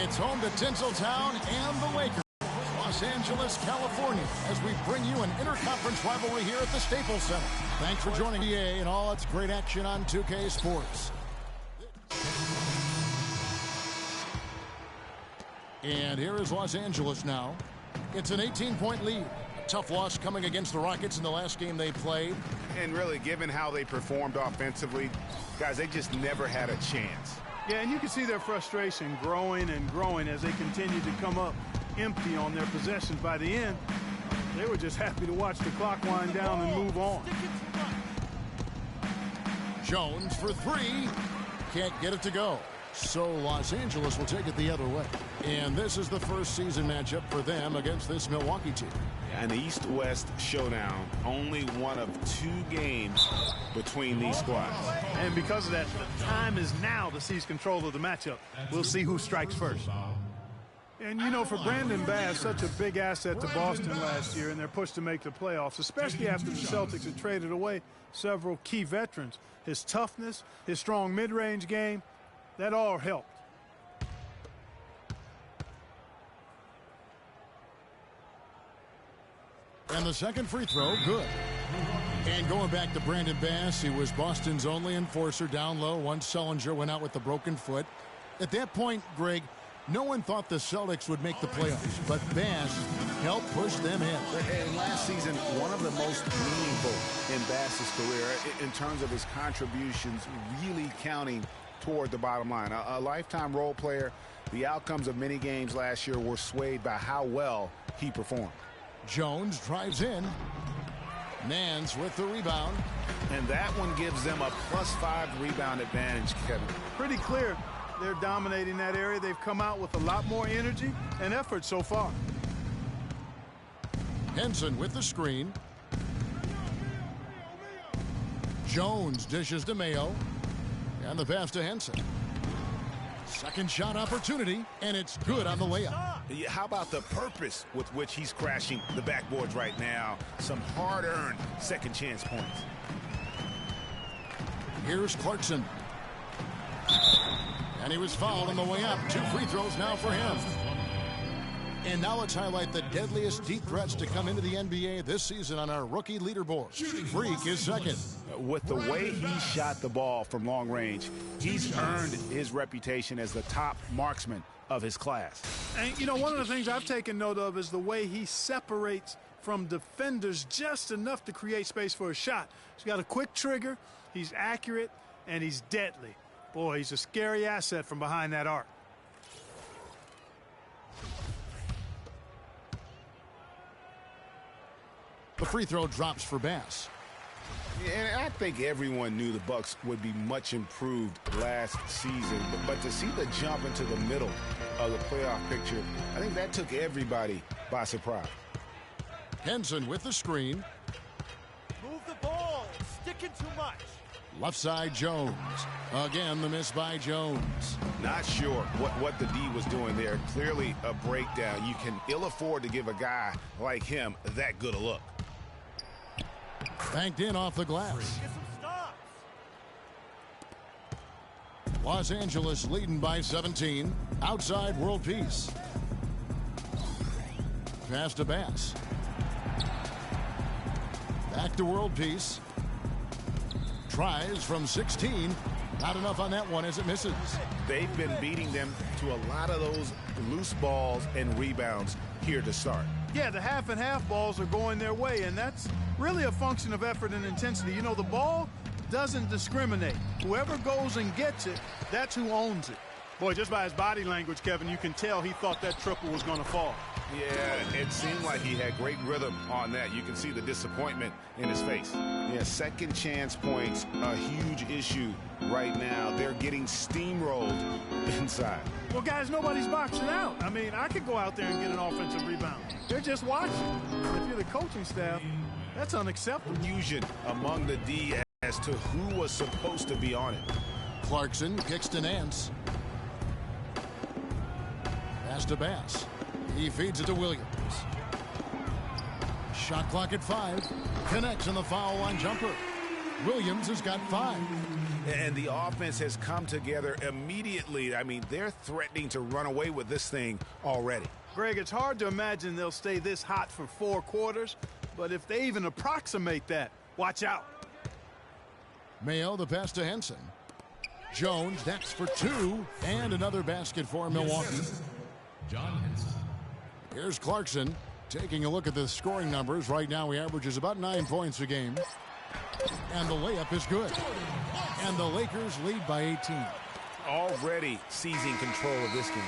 It's home to Tinseltown and the Lakers, Los Angeles, California, as we bring you an interconference rivalry here at the Staples Center. Thanks for joining EA and all its great action on 2K Sports. And here is Los Angeles now. It's an 18-point lead. A tough loss coming against the Rockets in the last game they played. And really, given how they performed offensively, guys, they just never had a chance. Yeah, and you can see their frustration growing and growing as they continue to come up empty on their possessions. By the end, they were just happy to watch the clock wind down and move on. Jones for three. Can't get it to go. So Los Angeles will take it the other way. And this is the first season matchup for them against this Milwaukee team. An East-West showdown, only one of 2 games between these squads. And because of that, the time is now to seize control of the matchup. We'll see who strikes first. And, you know, for Brandon Bass, such a big asset to Boston last year, and their push to make the playoffs, especially after the Celtics had traded away several key veterans. His toughness, his strong mid-range game, that all helped. And the second free throw, good. And going back to Brandon Bass, he was Boston's only enforcer down low once Sullinger went out with the broken foot. At that point, Greg, no one thought the Celtics would make the playoffs, but Bass helped push them in. And last season, one of the most meaningful in Bass's career in terms of his contributions really counting toward the bottom line. A lifetime role player, the outcomes of many games last year were swayed by how well he performed. Jones drives in. Nance with the rebound. And that one gives them a +5 rebound advantage, Kevin. Pretty clear they're dominating that area. They've come out with a lot more energy and effort so far. Henson with the screen. Jones dishes to Mayo. And the pass to Henson. Second shot opportunity, and it's good on the layup. Yeah, how about the purpose with which he's crashing the backboards right now? Some hard-earned second chance points. Here's Clarkson. And he was fouled on the way up. 2 free throws now for him. And now let's highlight the deadliest deep threats to come into the NBA this season on our rookie leaderboard. Freak is second. With the way he shot the ball from long range, he's earned his reputation as the top marksman of his class. And, you know, one of the things I've taken note of is the way he separates from defenders just enough to create space for a shot. He's got a quick trigger, he's accurate, and he's deadly. Boy, he's a scary asset from behind that arc. The free throw drops for Bass. And I think everyone knew the Bucks would be much improved last season. But to see the jump into the middle of the playoff picture, I think that took everybody by surprise. Henson with the screen. Move the ball. Sticking too much. Left side, Jones. Again, the miss by Jones. Not sure what the D was doing there. Clearly a breakdown. You can ill afford to give a guy like him that good a look. Banked in off the glass. Get some stops. Los Angeles leading by 17. Outside, world peace. Pass to Bass. Back to world peace. Tries from 16. Not enough on that one as it misses. They've been beating them to a lot of those loose balls and rebounds here to start. Yeah, the half and half balls are going their way, and that's really a function of effort and intensity. You know, the ball doesn't discriminate. Whoever goes and gets it, that's who owns it. Boy, just by his body language, Kevin, you can tell he thought that triple was going to fall. Yeah, it seemed like he had great rhythm on that. You can see the disappointment in his face. Yeah, second chance points, a huge issue right now. They're getting steamrolled inside. Well, guys, nobody's boxing out. I mean, I could go out there and get an offensive rebound. They're just watching. If you're the coaching staff, that's unacceptable. Confusion among the D as to who was supposed to be on it. Clarkson kicks to Nance. Pass to Bass. He feeds it to Williams. Shot clock at 5. Connects on the foul line jumper. Williams has got 5. And the offense has come together immediately. I mean, they're threatening to run away with this thing already. Greg, it's hard to imagine they'll stay this hot for 4 quarters, but if they even approximate that, watch out. Mayo, the pass to Henson. Jones, that's for 2, and another basket for Milwaukee. John Henson. Here's Clarkson taking a look at the scoring numbers. Right now he averages about 9 points a game. And the layup is good. And the Lakers lead by 18. Already seizing control of this game.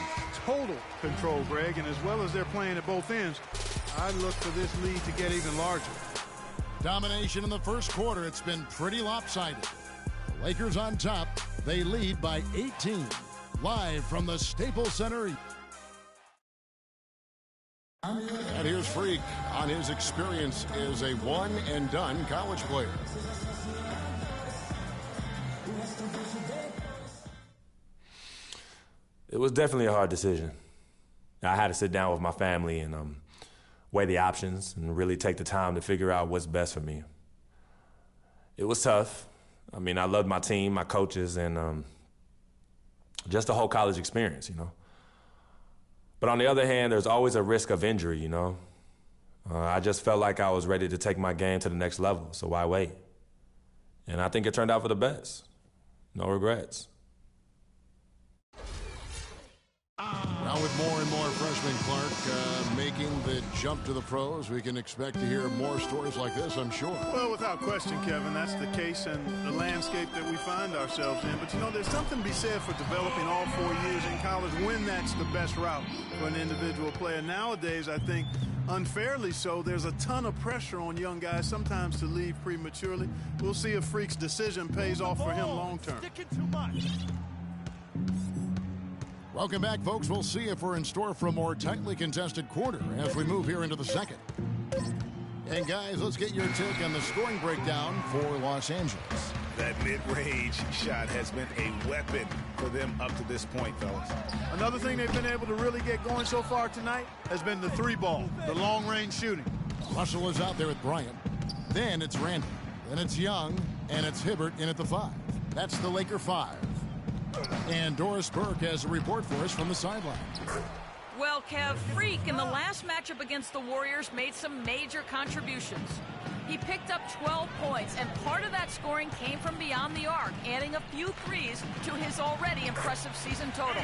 Total control, Greg, and as well as they're playing at both ends, I look for this lead to get even larger. Domination in the first quarter. It's been pretty lopsided. The Lakers on top. They lead by 18. Live from the Staples Center. And here's Freak on his experience as a one-and-done college player. It was definitely a hard decision. I had to sit down with my family and weigh the options and really take the time to figure out what's best for me. It was tough. I mean, I loved my team, my coaches, and just the whole college experience, you know. But on the other hand, there's always a risk of injury, you know. I just felt like I was ready to take my game to the next level, so why wait? And I think it turned out for the best. No regrets. Now with more and more freshmen, Clark, making the jump to the pros, we can expect to hear more stories like this, I'm sure. Well, without question, Kevin, that's the case and the landscape that we find ourselves in. But, you know, there's something to be said for developing all 4 years in college when that's the best route for an individual player. Nowadays, I think, unfairly so, there's a ton of pressure on young guys sometimes to leave prematurely. We'll see if Freak's decision pays off for him long term. Sticking too much. Welcome back, folks. We'll see if we're in store for a more tightly contested quarter as we move here into the second. And, guys, let's get your take on the scoring breakdown for Los Angeles. That mid-range shot has been a weapon for them up to this point, fellas. Another thing they've been able to really get going so far tonight has been the 3-ball, the long-range shooting. Russell is out there with Bryant. Then it's Randy. Then it's Young. And it's Hibbert in at the 5. That's the Laker 5. And Doris Burke has a report for us from the sideline. Well, Kev, Freak in the last matchup against the Warriors made some major contributions. He picked up 12 points, and part of that scoring came from beyond the arc, adding a few threes to his already impressive season total.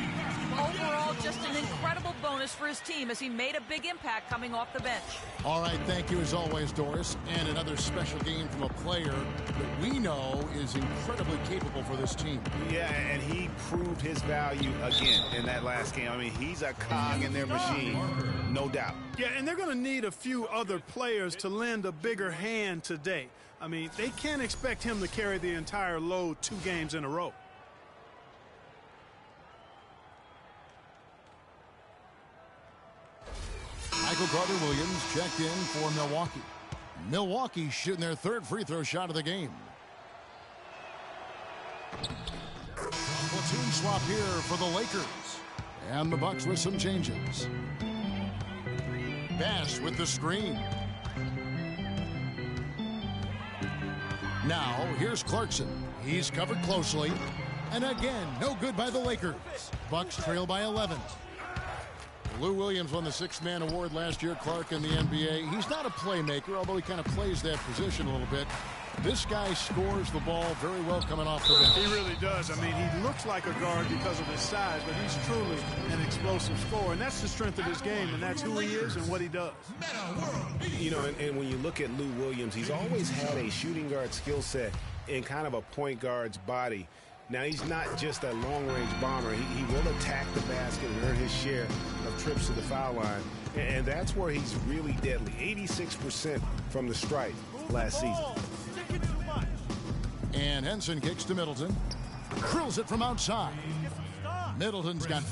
Overall, just an incredible bonus for his team as he made a big impact coming off the bench. All right, thank you as always, Doris. And another special game from a player that we know is incredibly capable for this team. Yeah, and he proved his value again in that last game. I mean, he's a cog in their machine, no doubt. Yeah, and they're going to need a few other players to lend a bigger hand today. I mean, they can't expect him to carry the entire load 2 games in a row. Michael Carter-Williams checked in for Milwaukee. Milwaukee shooting their 3rd free throw shot of the game. Platoon swap here for the Lakers. And the Bucks with some changes. Bass with the screen. Now, here's Clarkson. He's covered closely. And again, no good by the Lakers. Bucks trail by 11. Lou Williams won the 6th man award last year, Clark, in the NBA. He's not a playmaker, although he kind of plays that position a little bit. This guy scores the ball very well coming off the bench. He really does. I mean, he looks like a guard because of his size, but he's truly an explosive scorer. And that's the strength of his game, and that's who he is and what he does. You know, and when you look at Lou Williams, he's always had a shooting guard skill set in kind of a point guard's body. Now, he's not just a long-range bomber. He will attack the basket and earn his share of trips to the foul line. And that's where he's really deadly. 86% from the stripe last season. And Henson kicks to Middleton. Drills it from outside. Middleton's got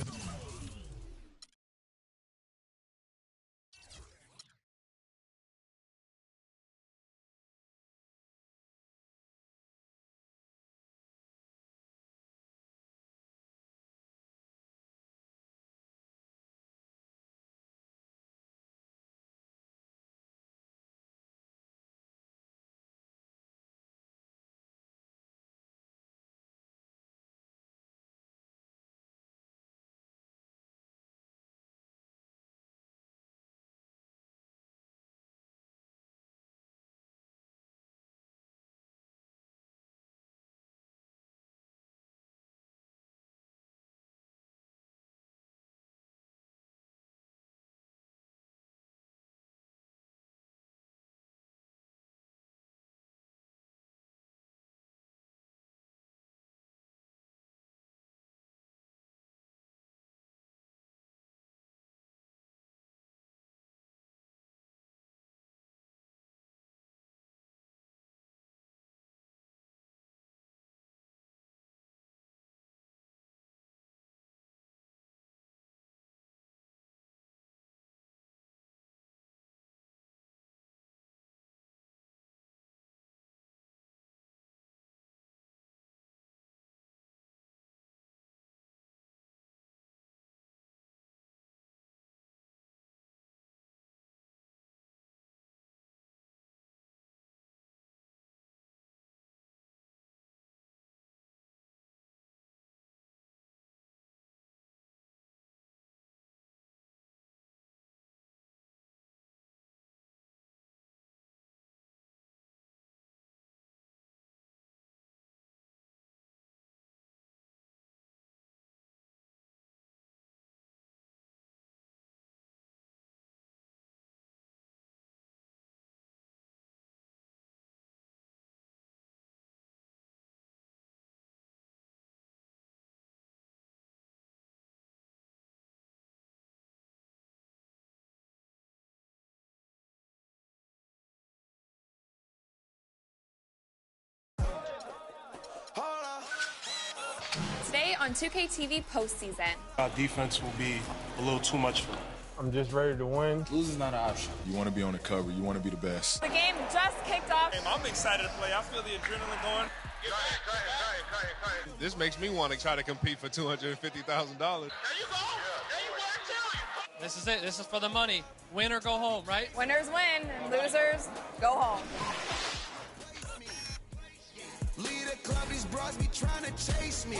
Today on 2K TV postseason. Our defense will be a little too much for them. I'm just ready to win. Losing's not an option. You want to be on the cover. You want to be the best. The game just kicked off. I'm excited to play. I feel the adrenaline going. This makes me want to try to compete for $250,000. There you go. There you work too. This is it. This is for the money. Win or go home, right? Winners win, and losers go home. Lead a club, these bras be trying to chase me.